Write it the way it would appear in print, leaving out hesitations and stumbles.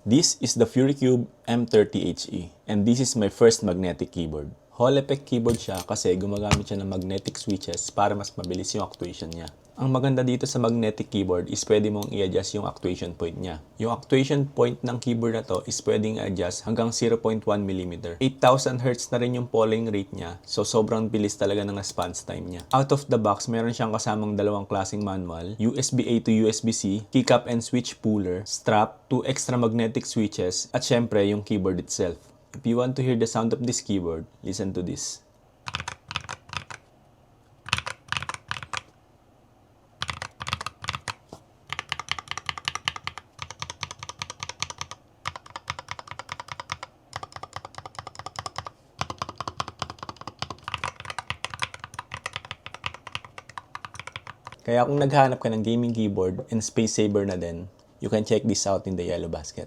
This is the FuryCube M30HE and this is my first magnetic keyboard. Hall effect keyboard siya kasi gumagamit siya ng magnetic switches para mas mabilis yung actuation niya. Ang maganda dito sa magnetic keyboard is pwede mong i-adjust yung actuation point niya. Yung actuation point ng keyboard na to is pwedeng i-adjust hanggang 0.1 mm. 8000 Hz na rin yung polling rate niya, so sobrang bilis talaga ng response time niya. Out of the box, meron siyang kasamang dalawang klaseng manual, USB-A to USB-C, keycap and switch puller, strap, 2 extra magnetic switches, at syempre yung keyboard itself. If you want to hear the sound of this keyboard, listen to this. Kaya kung naghahanap ka ng gaming keyboard and space saver na din, you can check this out in the yellow basket.